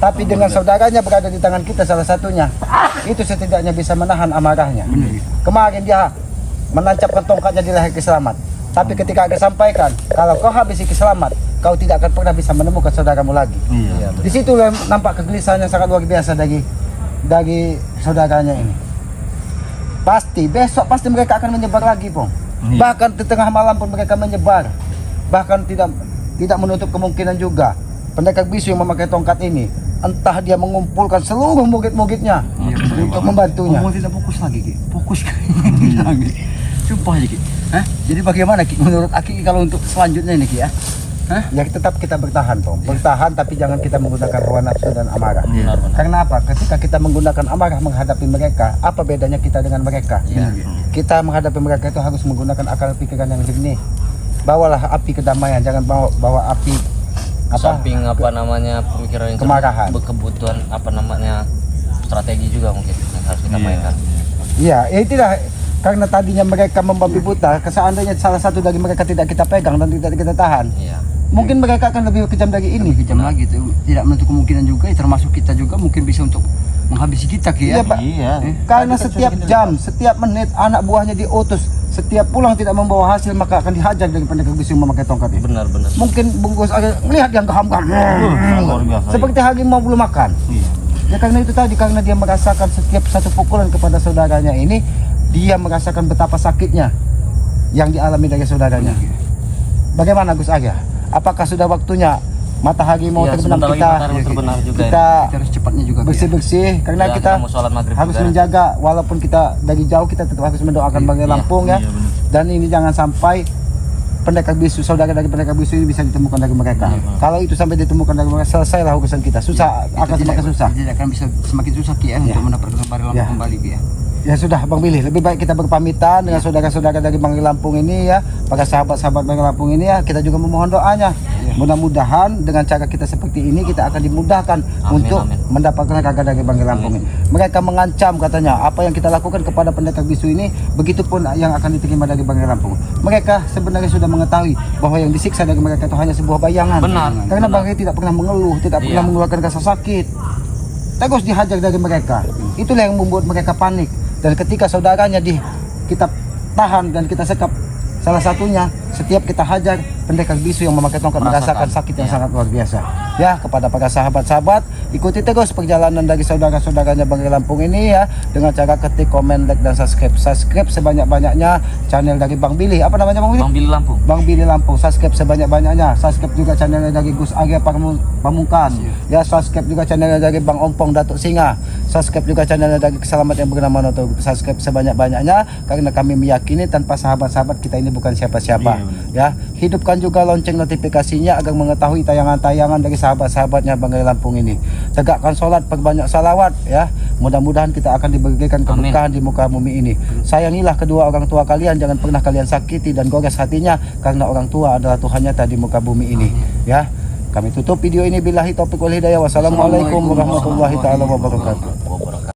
Tapi dengan saudaranya berada di tangan kita salah satunya, itu setidaknya bisa menahan amarahnya. Kemarin dia menancapkan tongkatnya di leher Kiselamat. Tapi ketika ada sampaikan, kalau kau habisi Kiselamat, kau tidak akan pernah bisa menemukan saudaramu lagi. Di situ nampak kegelisahan yang sangat luar biasa dari saudaranya ini. Besok pasti mereka akan menyebar lagi, Pong. Bahkan di tengah malam pun mereka menyebar. Bahkan tidak menutup kemungkinan juga pendekar bisu yang memakai tongkat ini, entah dia mengumpulkan seluruh murid-muridnya untuk membantunya. Ngomong tidak fokus lagi Ki. Fokus lagi. Sumpah aja Ki. Jadi bagaimana Ki menurut Aki kalau untuk selanjutnya ini Ki ya? Ya tetap kita bertahan, Pong. Bertahan tapi jangan kita menggunakan hawa nafsu dan amarah. Karena apa? Ketika kita menggunakan amarah menghadapi mereka, apa bedanya kita dengan mereka? Kita menghadapi mereka itu harus menggunakan akal pikiran yang jernih. Bawalah api kedamaian, jangan bawa api samping pemikiran yang kemarahan. Kebutuhan strategi juga mungkin yang harus kita mainkan. Iya, itulah karena tadinya mereka membabi buta, seandainya salah satu dari mereka tidak kita pegang dan tidak kita tahan, mungkin mereka akan lebih kejam dari ini. Lebih kejam lagi itu. Tidak menutup kemungkinan juga, termasuk kita juga mungkin bisa untuk menghabisi kita Ki ya. Iya, Pak. Karena setiap jam, setiap menit anak buahnya diutus, setiap pulang tidak membawa hasil maka akan dihajar dari pendekar bisu yang memakai tongkat ini. Benar. Mungkin bungkus aja melihat yang gaham-gaham. Seperti harimau belum makan. Ya karena itu tadi, karena dia merasakan setiap satu pukulan kepada saudaranya ini, dia merasakan betapa sakitnya yang dialami dari saudaranya. Bagaimana Gus Aga? Apakah sudah waktunya matahari mau terbenam, kita harus cepatnya juga bersih-bersih karena kita harus menjaga, walaupun kita dari jauh kita tetap harus mendoakan Bangkai Lampung ya. Dan ini jangan sampai pendekar bisu, saudara dari pendekar bisu ini bisa ditemukan dari mereka. Kalau itu sampai ditemukan dari mereka, selesailah urusan kita. Susah, akan semakin susah. Tidak akan bisa semakin susah Ki ya, untuk mendapatkan Bari Lampung Ya. kembali Ki ya. Ya sudah Bang Billy, lebih baik kita berpamitan dengan saudara-saudara dari Bangli Lampung ini ya, para sahabat-sahabat Bangli Lampung ini ya, kita juga memohon doanya. Mudah-mudahan dengan cara kita seperti ini kita akan dimudahkan untuk mendapatkan kakak dari Bangli Lampung ini. Mereka mengancam katanya apa yang kita lakukan kepada pendekar bisu ini, begitupun yang akan diterima dari Bangli Lampung. Mereka sebenarnya sudah mengetahui bahwa yang disiksa dari mereka itu hanya sebuah bayangan. Benar. Karena Bangli tidak pernah mengeluh, tidak pernah mengeluarkan rasa sakit. Terus dihajar dari mereka. Itulah yang membuat mereka panik. Dan ketika saudaranya kita tahan dan kita sekap, salah satunya setiap kita hajar pendekar bisu yang memakai tongkat merasakan sakit yang sangat luar biasa. Ya, kepada para sahabat-sahabat, ikuti terus perjalanan dari saudara-saudaranya Bangli Lampung ini ya, dengan cara ketik, komen, like, dan subscribe. Subscribe sebanyak-banyaknya channel dari Bang Billy. Apa namanya Bang Billy? Bang Billy Lampung. Bang Billy Lampung. Subscribe sebanyak-banyaknya. Subscribe juga channelnya dari Gus Arya Pamungkas. Ya, subscribe juga channelnya dari Bang Ompong Datuk Singa. Subscribe juga channelnya dari Keselamat yang bernama Noto. Subscribe sebanyak-banyaknya karena kami meyakini tanpa sahabat-sahabat kita ini bukan siapa-siapa. Ya, hidupkan juga lonceng notifikasinya agar mengetahui tayangan-tayangan dari sahabat-sahabatnya Bangli Lampung ini. Tegakkan sholat, perbanyak salawat ya. Mudah-mudahan kita akan diberikan keberkahan di muka bumi ini. Sayangilah kedua orang tua kalian, jangan pernah kalian sakiti dan gores hatinya karena orang tua adalah Tuhan nyata di muka bumi ini. Ya. Kami tutup video ini billahi taufiq wal hidayah. Wassalamualaikum warahmatullahi taala wabarakatuh.